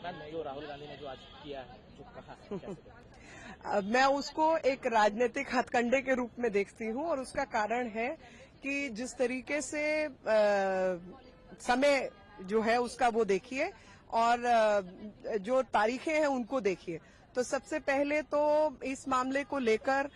जो राहुल गांधी ने जो आज किया है, जो कहा, मैं उसको एक राजनीतिक हथकंडे के रूप में देखती हूं और उसका कारण है कि जिस तरीके से समय जो है उसका वो देखिए और जो तारीखें हैं उनको देखिए। तो सबसे पहले तो इस मामले को लेकर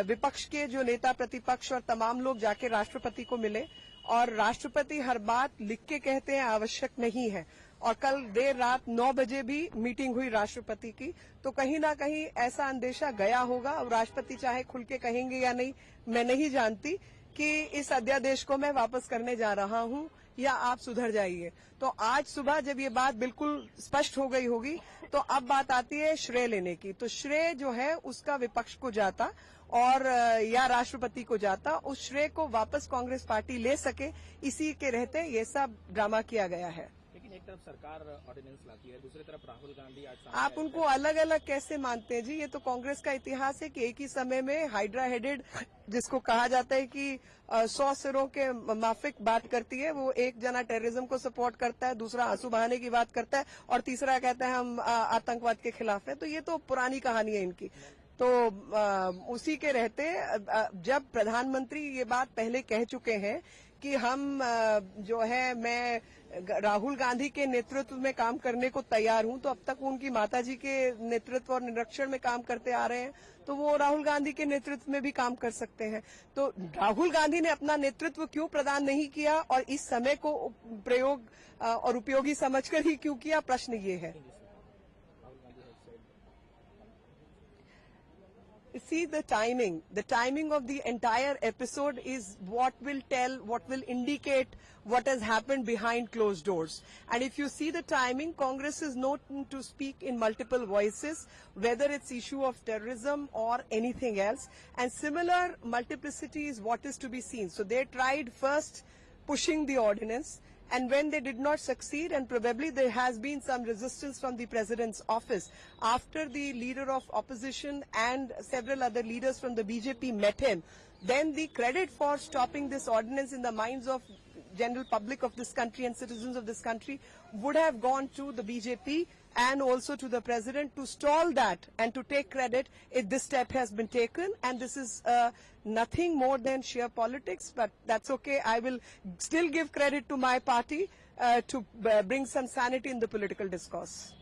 विपक्ष के जो नेता प्रतिपक्ष और तमाम लोग जाके राष्ट्रपति को मिले और राष्ट्रपति हर बात लिख के कहते हैं आवश्यक नहीं है। और कल देर रात 9 बजे भी मीटिंग हुई राष्ट्रपति की, तो कहीं ना कहीं ऐसा अंदेशा गया होगा। और राष्ट्रपति चाहे खुल के कहेंगे या नहीं मैं नहीं जानती कि इस अध्यादेश को मैं वापस करने जा रहा हूं या आप सुधर जाइए। तो आज सुबह जब ये बात बिल्कुल स्पष्ट हो गई होगी तो अब बात आती है श्रेय लेने की। तो श्रेय जो है उसका विपक्ष को जाता और या राष्ट्रपति को जाता, उस श्रेय को वापस कांग्रेस पार्टी ले सके, इसी के रहते ये सब ड्रामा किया गया है। लेकिन एक तरफ सरकार ऑर्डिनेंस लाती है, दूसरी तरफ राहुल गांधी आज आप उनको अलग अलग कैसे मानते हैं जी? ये तो कांग्रेस का इतिहास है कि एक ही समय में हाइड्रा हेडेड, जिसको कहा जाता है कि 100 सिरों के माफिक बात करती है, वो एक जना टेररिज्म को सपोर्ट करता है, दूसरा आंसू बहाने की बात करता है और तीसरा कहता है हम आतंकवाद के खिलाफ है। तो ये तो पुरानी कहानी है इनकी। तो उसी के रहते जब प्रधानमंत्री ये बात पहले कह चुके हैं कि हम जो है मैं राहुल गांधी के नेतृत्व में काम करने को तैयार हूं, तो अब तक उनकी माताजी के नेतृत्व और निरीक्षण में काम करते आ रहे हैं, तो वो राहुल गांधी के नेतृत्व में भी काम कर सकते हैं। तो राहुल गांधी ने अपना नेतृत्व क्यों प्रदान नहीं किया और इस समय को प्रयोग और उपयोगी समझकर ही क्यों किया, प्रश्न ये है। See, the timing of the entire episode is what will tell, what will indicate what has happened behind closed doors. And if you see the timing, Congress is known to speak in multiple voices, whether it's issue of terrorism or anything else. And similar multiplicity is what is to be seen. So they tried first pushing the ordinance, and when they did not succeed, and probably there has been some resistance from the president's office, after the leader of opposition and several other leaders from the BJP met him, then the credit for stopping this ordinance in the minds of general public of this country and citizens of this country would have gone to the BJP and also to the president to stall that and to take credit if this step has been taken. And this is nothing more than sheer politics, but that's okay. I will still give credit to my party to bring some sanity in the political discourse.